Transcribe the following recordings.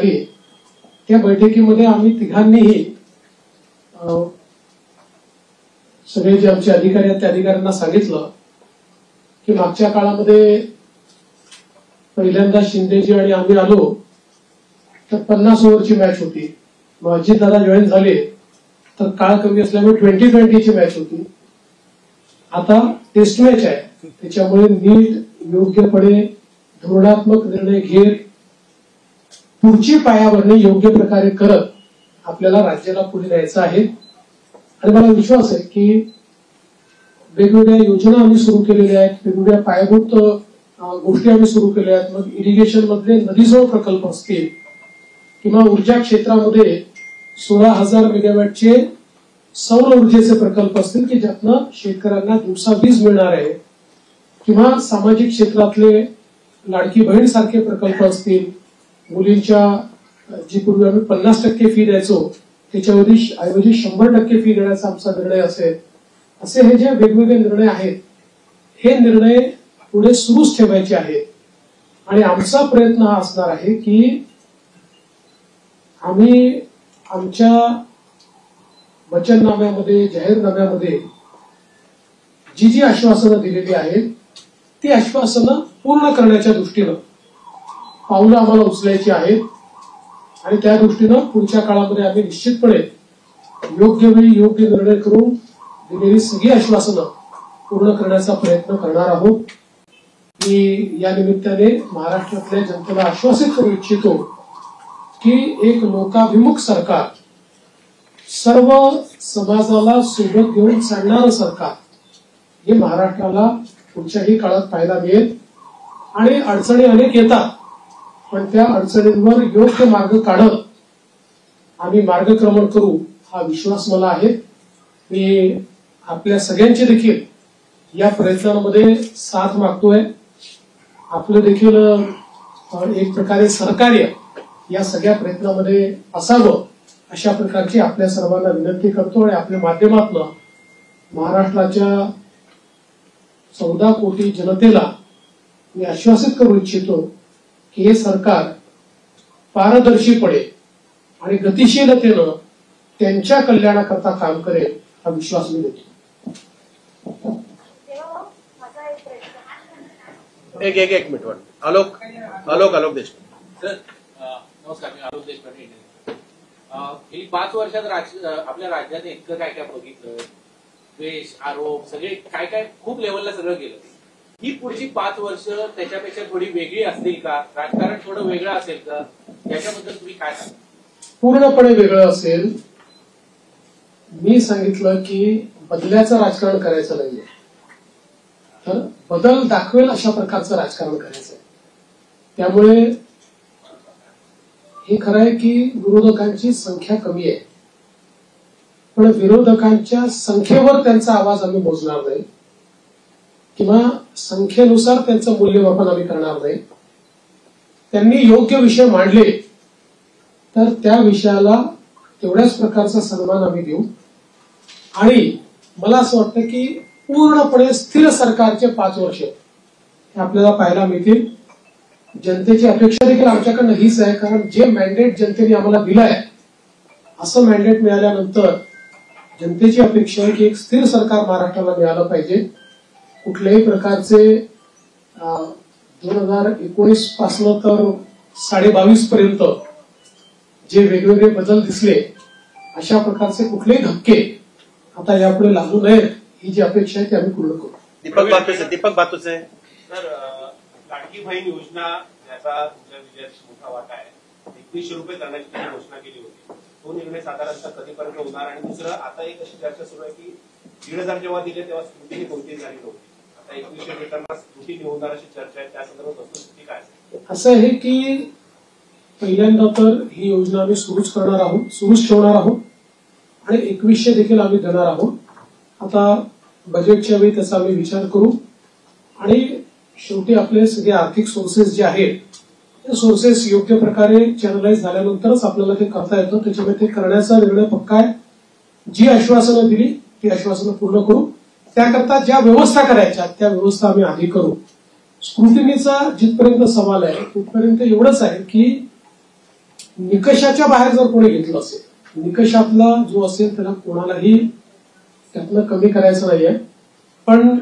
झाली त्या बैठकीमध्ये आम्ही तिघांनीही सगळे जे आमचे अधिकारी आहेत त्या अधिकाऱ्यांना सांगितलं की मागच्या काळामध्ये पहिल्यांदा शिंदेजी आणि आम्ही आलो तर 50 ओव्हरची मॅच होती. मग अजितदादा जॉईन झाले तर काळ कमी असल्यामुळे 20-20ची मॅच होती. आता टेस्ट मॅच आहे, त्याच्यामुळे नीट योग्यपणे धोरणात्मक निर्णय घेत पुढची पायाभरणी योग्य प्रकारे करत आपल्याला राज्याला पुढे न्यायचं आहे. आणि मला विश्वास आहे की वेगवेगळ्या योजना आम्ही सुरू केलेल्या आहेत, वेगवेगळ्या पायाभूत गोष्टी आम्ही सुरू केल्या आहेत. मग इरिगेशन मधले नदीजोड प्रकल्प असतील किंवा ऊर्जा क्षेत्रामध्ये 16,000 मेगावॅटचे सौर ऊर्जेचे प्रकल्प असतील की ज्यातनं शेतकऱ्यांना दिवसा वीज मिळणार आहे, किंवा सामाजिक क्षेत्रातले लाडकी बहीण सारखे प्रकल्प असतील, मुलींच्या जी पूर्वी आम्ही 50% फी द्यायचो त्याच्याऐवजी 100% फी देण्याचा आमचा निर्णय असेल. असे हे जे वेगवेगळे निर्णय आहेत हे निर्णय पुढे सुरूच ठेवायचे आहेत. आणि आमचा प्रयत्न हा असणार आहे की आम्ही आमच्या वचननाम्यामध्ये जाहीरनाम्यामध्ये जी जी आश्वासनं दिलेली आहेत ती आश्वासनं पूर्ण करण्याच्या दृष्टीनं पावलं आम्हाला उचलायची आहेत. आणि त्या दृष्टीनं पुढच्या काळामध्ये आम्ही निश्चितपणे योग्य वेळी योग्य निर्णय करून दिलेली सगळी आश्वासनं पूर्ण करण्याचा प्रयत्न करणार आहोत. मी या निमित्ताने महाराष्ट्रातल्या जनतेला आश्वासित करू इच्छितो की एक लोकाभिमुख सरकार, सर्व समाजाला सोबत घेऊन चालणारं सरकार हे महाराष्ट्राला पुढच्याही काळात पाहायला मिळेल. आणि अडचणी अनेक येतात, पण त्या अडचणींवर योग्य मार्ग काढत आम्ही मार्गक्रमण करू हा विश्वास मला आहे. मी आपल्या सगळ्यांची देखील या प्रयत्नांमध्ये साथ मागतोय. आपलं देखील एक प्रकारे सहकार्य या सगळ्या प्रयत्नांमध्ये असावं अशा प्रकारची आपल्या सर्वांना विनंती करतो. आणि आपल्या माध्यमातून महाराष्ट्राच्या 14 कोटी जनतेला मी आश्वासित करू इच्छितो की हे सरकार पारदर्शीपणे आणि गतिशीलतेनं त्यांच्या कल्याणाकरता काम करेल हा विश्वास मी देतो. एक मिनिट आलोक देशमुख. सर नमस्कार, मी आलोक देशपांडे. गेली 5 वर्षात आपल्या राज्याने इतकं काय काय बघितलं, द्वेष, आरोप, सगळे काय काय खूप लेवलला सगळं गेलं. ही पुढची 5 वर्ष त्याच्यापेक्षा थोडी वेगळी असतील का? राजकारण थोडं वेगळं असेल का? याच्याबद्दल तुम्ही काय सांगा? पूर्णपणे वेगळं असेल. मी सांगितलं की बदल्याचं राजकारण करायचं नाहीये, तर बदल दाखवेल अशा प्रकारचं राजकारण करायचंय. त्यामुळे हे खरं आहे की विरोधकांची संख्या कमी आहे, पण विरोधकांच्या संख्येवर त्यांचा आवाज आम्ही मोजणार नाही किंवा संख्येनुसार त्यांचं मूल्यमापन आम्ही करणार नाही. त्यांनी योग्य विषय मांडले तर त्या विषयाला तेवढ्याच प्रकारचा सन्मान आम्ही देऊ. आणि मला असं वाटतं की पूर्णपणे स्थिर सरकारचे 5 वर्ष आपल्याला पाहायला मिळतील. जनतेची अपेक्षा देखील आमच्याकडनं हीच आहे, कारण जे मॅन्डेट जनतेने आम्हाला दिलं आहे असं मॅन्डेट मिळाल्यानंतर जनतेची अपेक्षा आहे की एक स्थिर सरकार महाराष्ट्राला मिळालं पाहिजे. कुठल्याही प्रकारचे 2019 पासून तर 22.5 पर्यंत जे वेगवेगळे बदल दिसले अशा प्रकारचे कुठलेही धक्के आता यापुढे लागू नयेत ही जी अपेक्षा आहे ती आम्ही पूर्ण करू. दीपक बातूसे. सर, लाडकी बहीण योजना याचा तुमच्या विजयात मोठा वाटा आहे. 2100 रुपये करण्याची त्यांनी घोषणा केली होती. तो निर्णय साधारणतः कधीपर्यंत होणार? आणि दुसरं, आता एक अशी चर्चा सुरू आहे की 1,500 जेव्हा दिले तेव्हा स्क्रुटिनी कोणतीही झाली नव्हती. आता 2100 देताना स्क्रुटिनी होणार अशी चर्चा आहे. त्या संदर्भात वस्तुस्थिती काय असेल? असं आहे की पहिल्यांदा तर ही योजना आम्ही सुरूच ठेवणार आहोत आणि 2100 देखील आम्ही देणार आहोत. आता बजेटच्या वेळी त्याचा आम्ही विचार करू. आणि शेवटी आपले सगळे आर्थिक सोर्सेस जे आहेत ते सोर्सेस योग्य प्रकारे चॅनलाइज झाल्यानंतरच आपल्याला ते करता येतं. त्याच्यामुळे ते करण्याचा निर्णय पक्का आहे. जी आश्वासनं दिली ती आश्वासनं पूर्ण करू. त्याकरता ज्या व्यवस्था करायच्या त्या व्यवस्था आम्ही आधी करू. स्क्रुटिनीचा जिथपर्यंत सवाल आहे तिथपर्यंत एवढंच आहे की निकषाच्या बाहेर जर कोणी घेतलं असेल, निकषातला जो असेल त्याला कोणालाही त्यातनं कमी करायचं नाहीये, पण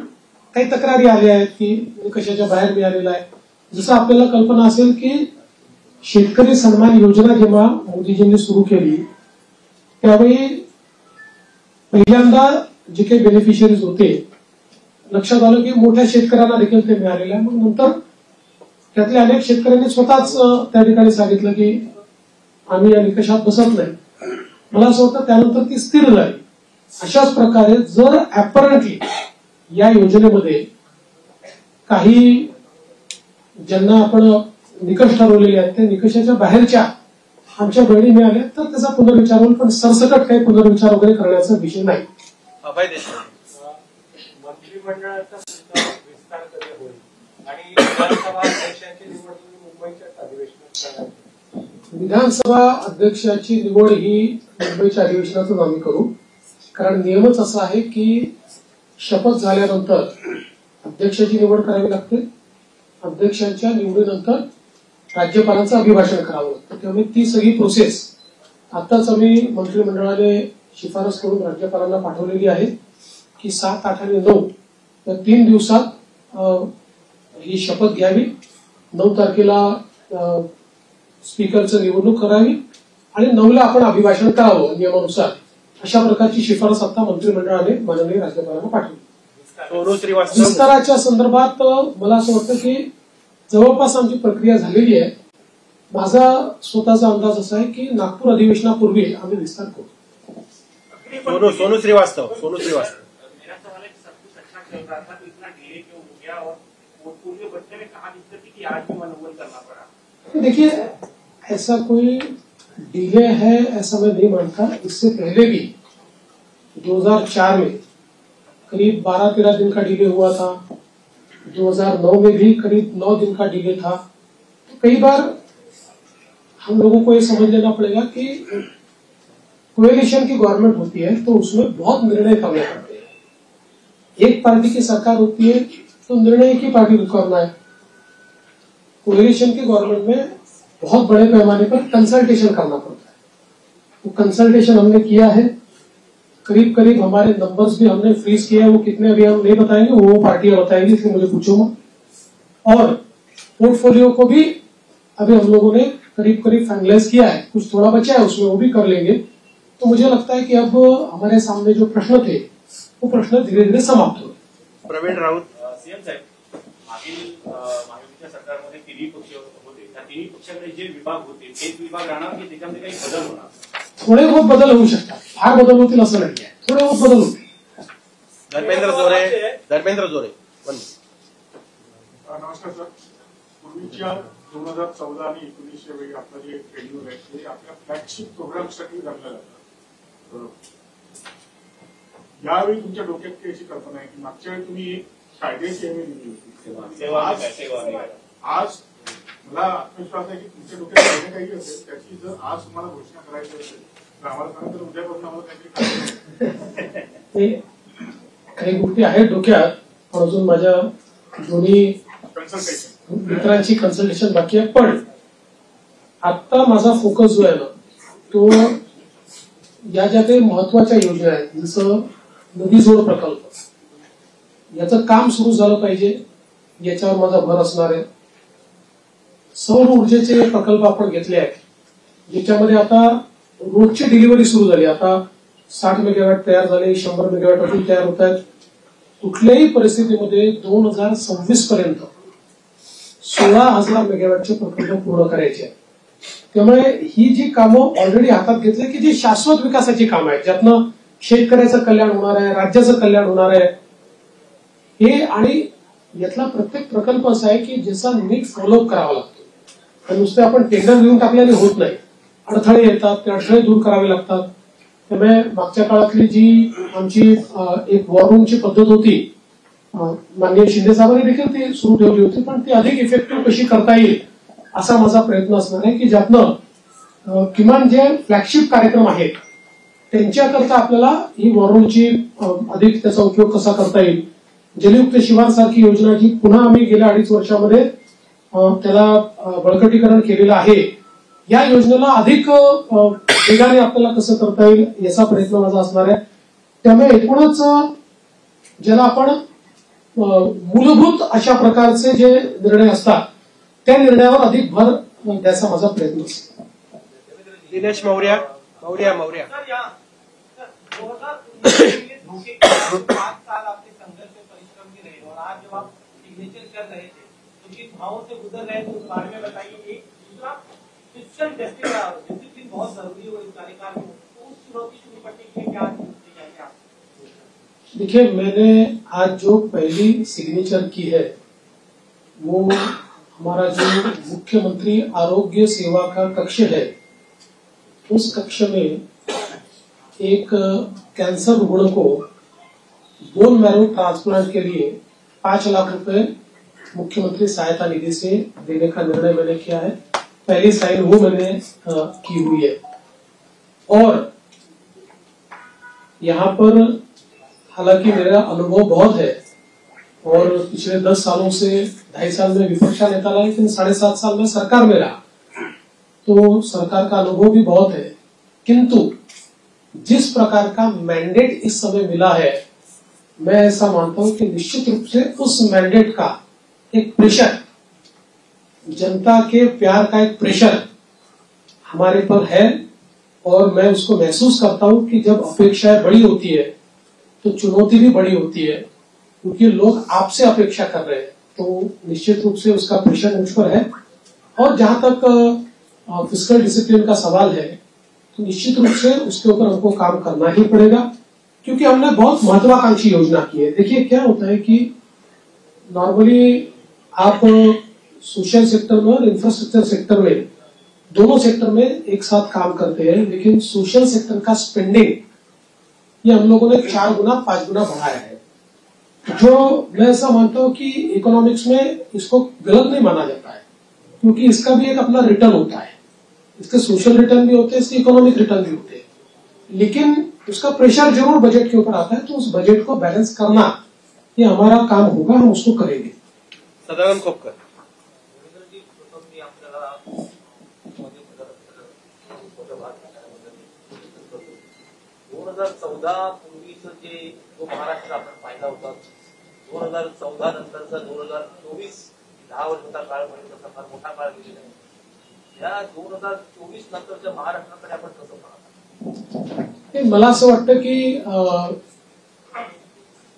काही तक्रारी आल्या आहेत की निकषाच्या बाहेर मिळालेला आहे. जसं आपल्याला कल्पना असेल की शेतकरी सन्मान योजना जेव्हा मोदीजींनी सुरू केली त्यावेळी पहिल्यांदा जे काही बेनिफिशियरीज होते लक्षात आलं की मोठ्या शेतकऱ्यांना देखील ते मिळालेलं आहे. मग नंतर त्यातल्या अनेक शेतकऱ्यांनी स्वतःच त्या ठिकाणी सांगितलं की आम्ही या निकषात बसत नाही. मला असं वाटतं त्यानंतर ती स्थिर झाली. अशाच प्रकारे जर ऍपरंटली या योजनेमध्ये काही ज्यांना आपण निकष ठरवलेले आहेत त्या निकषाच्या बाहेरच्या आमच्या बहिणी मिळाल्या तर त्याचा पुनर्विचार होईल, पण सरसकट काही पुनर्विचार वगैरे करण्याचा विषय नाही. अभय देशमुख, मंत्रिमंडळाचा विस्तार कधी होईल आणि विधानसभा अध्यक्षांची निवड मुंबईच्या अधिवेशनात करणार? विधानसभा अध्यक्षाची निवड ही मुंबईच्या अधिवेशनातून आम्ही करू, कारण नियमच असा आहे की शपथ झाल्यानंतर अध्यक्षाची निवड करावी लागते. अध्यक्षांच्या निवडीनंतर राज्यपालांचं अभिभाषण करावं लागतं. त्यामुळे ती सगळी प्रोसेस आताच आम्ही मंत्रिमंडळाने शिफारस करून राज्यपालांना पाठवलेली आहे की 7, 8 आणि 9 या 3 दिवसात ही शपथ घ्यावी. 9 तारखेला स्पीकरचं निवडणूक करावी आणि 9ला आपण अभिभाषण करावं नियमानुसार. अशा प्रकारची शिफारस आता मंत्रिमंडळाने माननीय राज्यपालांना पाठवली. सोनू श्रीवास्तव, विस्ताराच्या संदर्भात मला असं वाटतं की जवळपास आमची प्रक्रिया झालेली आहे. माझा स्वतःचा अंदाज असा आहे की नागपूर अधिवेशनापूर्वी आम्ही विस्तार करू. सोनू श्रीवास्तव. मेरा सवाल है कि सब कुछ अच्छा चल रहा था तो इतना डिले क्यों हो गया और पोर्टफोलियो बच्चे में कहा दिक्कत थी कि आज भी मनोबल करना पड़ा? देखिए ऐसा कोई डिले है ऐसा मैं नहीं मानता. इससे पहले भी 2004 में करीब 12-13 दिन का डिले हुआ था. 2009 में भी करीब 9 दिन का डिले था. तो कई बार हम लोगों को ये समझ लेना पड़ेगा कि कोएलिशन की गवर्नमेंट होती है तो उसमें बहुत निर्णय करने पड़ते हैं. एक पार्टी की सरकार होती है तो निर्णय एक ही पार्टी को करना है. कोएलिशन की गवर्नमेंट में बहुत बड़े पैमाने पर कंसल्टेशन करना पड़ता है. वो कंसल्टेशन हमने किया है. करीब करीब हमारे नंबर्स भी हमने फ्रीज किए हैं. वो कितने अभी हम नहीं बताएंगे, वो पार्टियां बताएंगी, इसलिए मुझे पूछो मत. और पोर्टफोलियो को भी अभी हम लोगों ने करीब करीब फाइनलाइज किया है. कुछ थोड़ा बचा है उसमें वो भी कर लेंगे. तो मुझे लगता है कि अब हमारे सामने जो प्रश्न थे वो प्रश्न धीरे धीरे समाप्त हो. प्रवीण राऊत, सीएम साहेब, मागील महायुतीच्या सरकारमध्ये तिन्ही पक्ष होते. त्या तिन्ही पक्षाकडे जे विभाग होते तेच विभाग राहणार की त्याच्यामध्ये काही बदल होणार? थोडे बहुत बदल होऊ शकतात. फार बदल होतील असं नाही. थोडे बहुत बदल होतील. धर्मेंद्र जोरे. नमस्कार सर. पूर्वीच्या 2014 आणि 19 वेळी आपलं जे शेड्यूल आहे ते आपल्या फ्लॅगशिप प्रोग्रामसाठी जमलं जातं. यावेळी तुमच्या डोक्यात काही अशी कल्पना आहे की मागच्या वेळी तुम्ही एक कायद्याची हमी दिली होती. आज मला आत्मविश्वास आहे की तुमच्या डोक्यात काही काही असेल त्याची जर आज तुम्हाला घोषणा करायची असेल तर आम्हाला सांगा, तर उद्यापासून आम्हाला काहीतरी काही गोष्टी आहेत डोक्यात, पण अजून माझ्या दोन्ही कन्सल्टेशन मित्रांची कन्सल्टेशन बाकी आहे. पण आता माझा फोकस जो आहे ना तो या ज्या काही महत्वाच्या योजना आहेत जसं नदी जोड प्रकल्प याचं काम सुरू झालं पाहिजे याच्यावर माझा भर असणार आहे. सौर ऊर्जेचे प्रकल्प आपण घेतले आहेत ज्याच्यामध्ये आता रोजची डिलिव्हरी सुरू झाली. आता 60 मेगावॅट तयार झाले, 100 मेगावॅट अजून तयार होत आहेत. कुठल्याही परिस्थितीमध्ये 2026 पर्यंत 16,000 मेगावॅटचे प्रकल्प पूर्ण करायचे आहेत. त्यामुळे ही जी कामं ऑलरेडी हातात घेतली की जी शाश्वत विकासाची कामं आहेत ज्यातनं शेतकऱ्याचं कल्याण होणार आहे, राज्याचं कल्याण होणार आहे हे. आणि यातला प्रत्येक प्रकल्प असा आहे की ज्याचा नीट फॉलोअप करावा लागतो. नुसते आपण टेंडर देऊन टाकल्याने होत नाही. अडथळे येतात, ते अडथळे दूर करावे लागतात. त्यामुळे मागच्या काळातली जी आमची एक वॉर रूमची पद्धत होती माननीय शिंदे साहेबांनी देखील ती सुरू ठेवली होती, पण ती अधिक इफेक्टिव्ह कशी करता येईल असा माझा प्रयत्न असणार आहे की ज्यातनं किमान जे फ्लॅगशिप कार्यक्रम आहेत त्यांच्याकरता आपल्याला ही वॉर रूमची अधिक त्याचा उपयोग कसा करता येईल. जलयुक्त शिवार सारखी योजना जी पुन्हा आम्ही गेल्या 2.5 वर्षामध्ये त्याला बळकटीकरण केलेलं आहे या योजनेला अधिक वेगाने आपल्याला कसं करता येईल याचा प्रयत्न माझा असणार आहे. त्यामुळे एकूणच ज्याला आपण मूलभूत अशा प्रकारचे जे निर्णय असतात त्या निर्णयावर अधिक भर द्यायचा माझा प्रयत्न असतो. दिनेश मौर्या मौर्या मौर्या सर, यहाँ सर 2019 के 5 साल आपके संघर्ष और परिश्रम के रहे और आज जब आप सिग्नेचर कर रहे थे तो जिन भावों से गुजर रहे थे उस बारे में बताइए. एक दूसरा फिजिकल डिसिप्लिन बहुत जरूरी है इस कार्यकाल में, तो उस चुनौती से निपटने के लिए क्या चाहिए आप? देखिए, मैंने आज जो पहली सिग्नेचर की है वो हमारा जो मुख्यमंत्री आरोग्य सेवा का कक्ष है उस कक्ष में एक कैंसर रुग्ण को बोन मैरो ट्रांसप्लांट के लिए 5 लाख रुपए मुख्यमंत्री सहायता निधि से देने का निर्णय मैंने किया है. पहली साइन वो मैंने की हुई है. और यहाँ पर हालांकि मेरा अनुभव बहुत है और पिछले 10 सालों से 2.5 साल में विपक्ष का नेता रहा, लेकिन 7.5 साल में सरकार में रहा, तो सरकार का अनुभव भी बहुत है. किंतु जिस प्रकार का मैंडेट इस समय मिला है, मैं ऐसा मानता हूं कि निश्चित रूप से उस मैंडेट का एक प्रेशर, जनता के प्यार का एक प्रेशर हमारे पर है और मैं उसको महसूस करता हूं कि जब अपेक्षाएं बड़ी होती है तो चुनौती भी बड़ी होती है, क्योंकि लोग आपसे अपेक्षा कर रहे हैं. तो निश्चित रूप से उसका प्रेशर मुझ पर है. और जहां तक फिस्कल डिसिप्लिन का सवाल है तो निश्चित रूप से उसके ऊपर हमको काम करना ही पड़ेगा, क्योंकि हमने बहुत महत्वाकांक्षी योजना की है. देखिए क्या होता है कि नॉर्मली आप सोशल सेक्टर में और इंफ्रास्ट्रक्चर सेक्टर में, दोनों सेक्टर में एक साथ काम करते हैं, लेकिन सोशल सेक्टर का स्पेंडिंग ये हम लोगों ने 4 गुना 5 गुना बढ़ाया है. जो मैं ऐसा मानता हूं कि इकोनॉमिक्स में इसको गलत नहीं माना जाता है, क्योंकि इसका भी एक अपना रिटर्न होता है. इसके सोशल रिटर्न भी होते हैं, इसके इकोनॉमिक रिटर्न भी होते हैं, लेकिन उसका प्रेशर जरूर बजट के ऊपर आता है. तो उस बजट को बैलेंस करना ये हमारा काम होगा, हम उसको करेंगे. सदानंद खोपकर. 2014 पूर्वीचं जे जो महाराष्ट्र आपण पाहिला होता, 2014 नंतरचा 2024 10 वर्षाचा काळ म्हणजे तसा फार मोठा काळ गेलेला आहे. या 2024 नंतरच्या महाराष्ट्राकडे आपण कसं पाहता? मला असं वाटतं की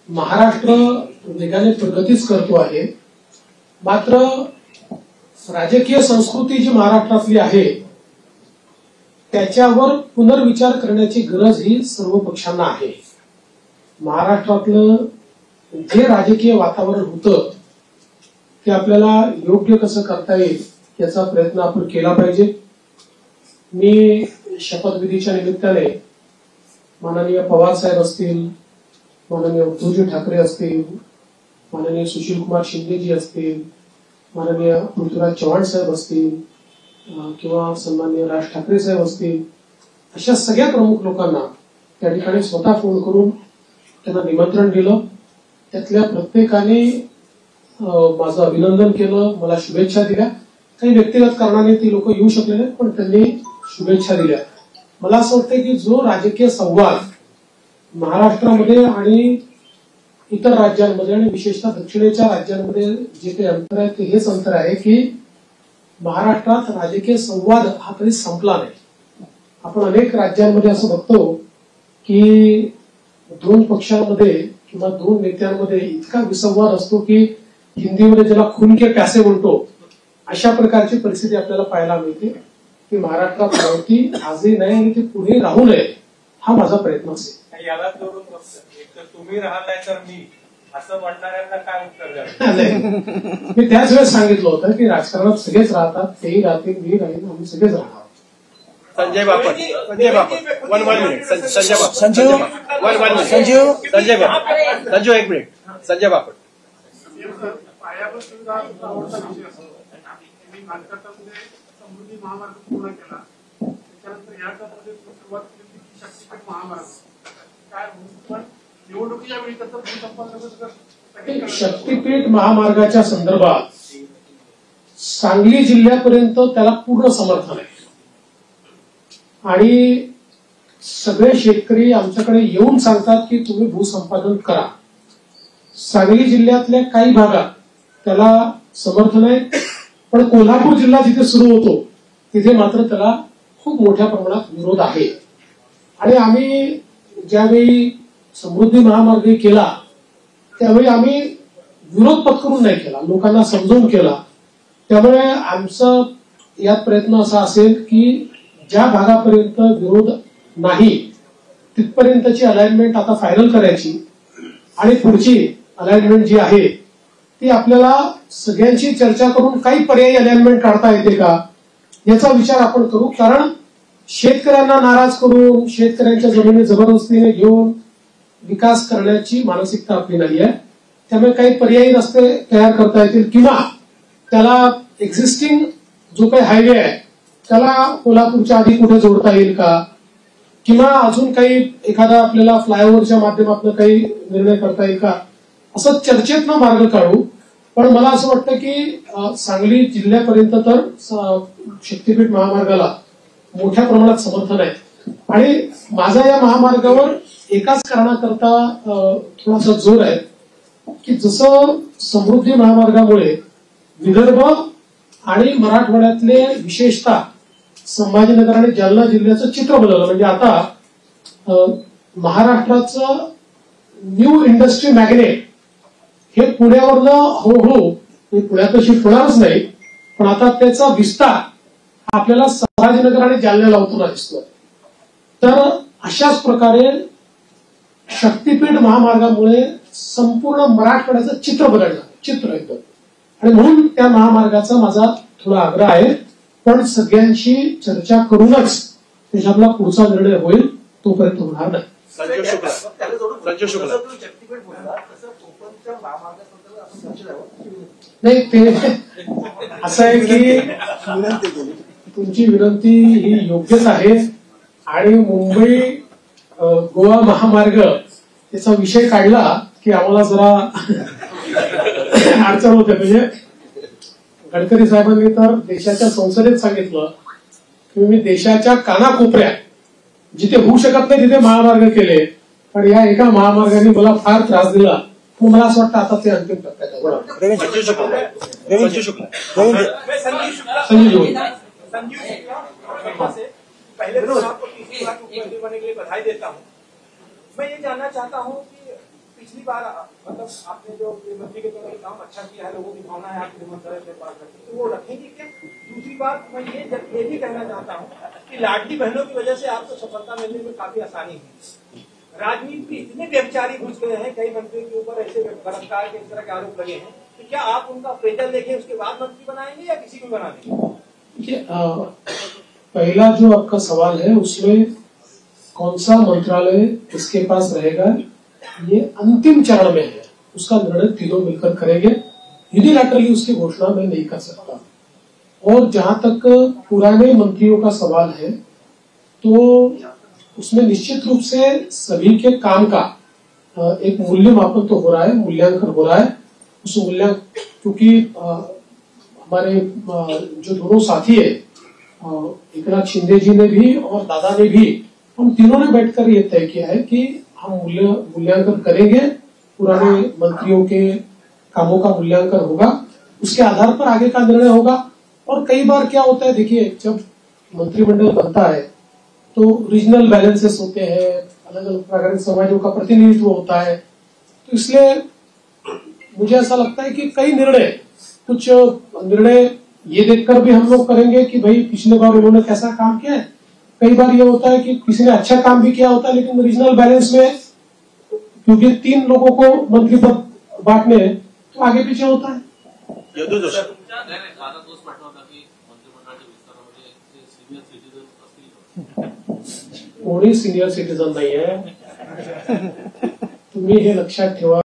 महाराष्ट्र वेगाने प्रगतीच करतो आहे, मात्र राजकीय संस्कृती जी महाराष्ट्रातली आहे त्याच्यावर पुनर्विचार करण्याची गरज ही सर्व पक्षांना आहे. महाराष्ट्रातलं जे राजकीय वातावरण होतं ते आपल्याला योग्य कसं करता येईल याचा प्रयत्न आपण केला पाहिजे. मी शपथविधीच्या निमित्ताने माननीय पवार साहेब असतील, माननीय उद्धवजी ठाकरे असतील, माननीय सुशीलकुमार शिंदेजी असतील, माननीय पृथ्वीराज चव्हाण साहेब असतील किंवा सन्माननीय राज ठाकरे साहेब असतील, अशा सगळ्या प्रमुख लोकांना त्या ठिकाणी स्वतः फोन करून त्यांना निमंत्रण दिलं. त्यातल्या प्रत्येकाने माझं अभिनंदन केलं, मला शुभेच्छा दिल्या. काही व्यक्तिगत कारणाने ती लोक येऊ शकले नाहीत, पण त्यांनी शुभेच्छा दिल्या. मला असं वाटतं की जो राजकीय संवाद महाराष्ट्रामध्ये आणि इतर राज्यांमध्ये आणि विशेषतः दक्षिणेच्या राज्यांमध्ये जे काही अंतर आहे ते हेच अंतर आहे की महाराष्ट्रात राजकीय संवाद हा कधी संपला नाही. आपण अनेक राज्यांमध्ये असं बघतो की 2 पक्षांमध्ये किंवा 2 नेत्यांमध्ये इतका विसंवाद असतो की हिंदीमध्ये ज्याला खून के प्यासे म्हणतो अशा प्रकारची परिस्थिती आपल्याला पाहायला मिळते. ती महाराष्ट्रात नव्हती, आजही नाही आणि ती पुढे राहू नये हा माझा प्रयत्न असेल. याला जोडून एक तर तुम्ही राहताय तर मी असं म्हणणाऱ्यांना काय उत्तर द्याल? मी त्याच वेळेस सांगितलं होतं की राजकारणात सगळेच राहतात, तेही राहतील, मी राहील, आम्ही सगळेच राहणार. Sanjay Bapat. Sanjay Bapat 1 minute. Sanjay Bapat. Sanju 1 minute. Sanjay Bapat. Sanju 1 minute. Sanjay Bapat. पायाभूत सुविधा जवळचा विषय असतो. मी नागरिकांमध्ये समृद्धी महामार्ग पूर्ण केला, त्याच्यानंतर या टप्प्यामध्ये सुरुवात केली की शक्तीपीठ महामार्ग काय पण निवडणुकीच्या वेळी त्याचं भूसंपादन शक्तीपीठ महामार्गाच्या संदर्भात सांगली जिल्ह्यापर्यंत त्याला पूर्ण समर्थन आहे. आणि सगळे शेतकरी आमच्याकडे येऊन सांगतात की तुम्ही भूसंपादन करा. सांगली जिल्ह्यातल्या काही भागात त्याला समर्थन आहे, पण कोल्हापूर जिल्हा जिथे सुरू होतो तिथे मात्र त्याला खूप मोठ्या प्रमाणात विरोध आहे. आणि आम्ही ज्यावेळी समृद्धी महामार्ग केला त्यावेळी आम्ही विरोध पत्करून नाही केला, लोकांना समजावून केला. त्यामुळे आमचा यात प्रयत्न असा असेल की ज्या भागापर्यंत विरोध नाही तिथपर्यंतची अलाइनमेंट आता फायनल करायची आणि पुढची अलाइनमेंट जी आहे ती आपल्याला सगळ्यांची चर्चा करून काही पर्यायी अलाइनमेंट काढता येते का याचा विचार आपण करू. कारण शेतकऱ्यांना नाराज करून शेतकऱ्यांच्या जमिनी जबरदस्तीने घेऊन विकास करण्याची मानसिकता आपली नाही आहे. त्यामुळे काही पर्यायी रस्ते तयार करता येतील किंवा त्याला एक्झिस्टिंग जो काही हायवे आहे त्याला कोल्हापूरच्या आधी कुठे जोडता येईल का, किंवा अजून काही एखादा आपल्याला फ्लायओव्हरच्या माध्यमातून काही निर्णय करता येईल का, असं चर्चेतनं मार्ग काढू. पण मला असं वाटतं की सांगली जिल्ह्यापर्यंत तर शक्तीपीठ महामार्गाला मोठ्या प्रमाणात समर्थन आहे. आणि माझा या महामार्गावर एकाच कारणाकरता थोडासा जोर आहे की जसं समृद्धी महामार्गामुळे विदर्भ आणि मराठवाड्यातले विशेषतः संभाजीनगर आणि जालना जिल्ह्याचं चित्र बदललं. म्हणजे आता महाराष्ट्राचं न्यू इंडस्ट्री मॅग्नेट हे पुण्यावरनं हळूहळू पुण्यात शिफ्ट होणारच नाही, पण आता त्याचा विस्तार आपल्याला संभाजीनगर आणि जालन्याला होताना दिसतोय. तर अशाच प्रकारे शक्तीपीठ महामार्गामुळे संपूर्ण मराठवाड्याचं चित्र बदललं, चित्र एकदम. आणि म्हणून त्या महामार्गाचा माझा थोडा आग्रह आहे, पण सगळ्यांशी चर्चा करूनच त्याच्यातला पुढचा निर्णय होईल, तोपर्यंत होणार नाही. संजय शुक्ला. संजय शुक्ला. नाही ते असं आहे की तुमची विनंती ही योग्यच आहे. आणि मुंबई गोवा महामार्ग याचा विषय काढला की आम्हाला जरा अडचण होते. म्हणजे गडकरी साहेबांनी तर देशाच्या संसदेत सांगितलं की मी देशाच्या कानाकोपऱ्यात जिथे होऊ शकत नाही तिथे महामार्ग केले, पण या एका महामार्गाने मला फार त्रास दिला. मग मला असं वाटतं आता ते अंतिम टप्प्यात आहे. संजय शुक्ला. संजय शुक्ला. संजय जोशी. पहले तो आपको तीसरी बार मुख्यमंत्री बनने के लिए बधाई देता हूँ. मैं ये जानना चाहता हूँ कि पिछली बार मतलब आपने जो मंत्री के तौर पर काम अच्छा किया है, लोगों की भावना है आपके मंत्रालय के पास रखी, तो वो रखेंगे क्या? दूसरी बात मैं ये भी कहना चाहता हूँ कि लाडली बहनों की वजह से आपको सफलता मिलने में काफी आसानी है. राजनीति में इतने व्यभिचारी घुस गए हैं, कई मंत्रियों के ऊपर ऐसे बलात्कार के इस तरह के आरोप लगे हैं, तो क्या आप उनका अप्रेजल लेके उसके बाद मंत्री बनाएंगे या किसी को बना देंगे? पहला जो आपका सवाल है उसमें कौन सा मंत्रालय किसके पास रहेगा ये अंतिम चरण में है, उसका निर्णय तीनों मिलकर करेंगे. यूनिलैटरली उसकी घोषणा मैं नहीं कर सकता. और जहां तक पुराने मंत्रियों का सवाल है तो उसमें निश्चित रूप से सभी के काम का एक मूल्यमापन तो हो रहा है, मूल्यांकन हो रहा है. उस मूल्यांकन क्योंकि हमारे जो दोनों साथी है एकनाथ शिंदे जी ने भी और दादा ने भी, हम तीनों ने बैठकर ये तय किया है कि हम मूल्यांकन करेंगे, पुराने मंत्रियों के कामों का मूल्यांकन होगा, उसके आधार पर आगे का निर्णय होगा. और कई बार क्या होता है, देखिए जब मंत्रिमंडल बनता है तो रीजनल बैलेंसेस होते हैं, अलग अलग प्रकार के समाजों का प्रतिनिधित्व होता है. तो इसलिए मुझे ऐसा लगता है कि कई कुछ निर्णय ये देखकर भी हम लोग करेंगे कि भाई पिछले बार उन्होंने कैसा काम किया है. कई बार ये होता है कि किसी ने अच्छा काम भी किया होता है लेकिन रीजनल बैलेंस में क्योंकि 3 लोगों को मंत्री पद बांटने हैं तो आगे पीछे होता है. कोणी सिनियर सिटीजन नाही आहे. तुम्ही हे लक्षात ठेवा.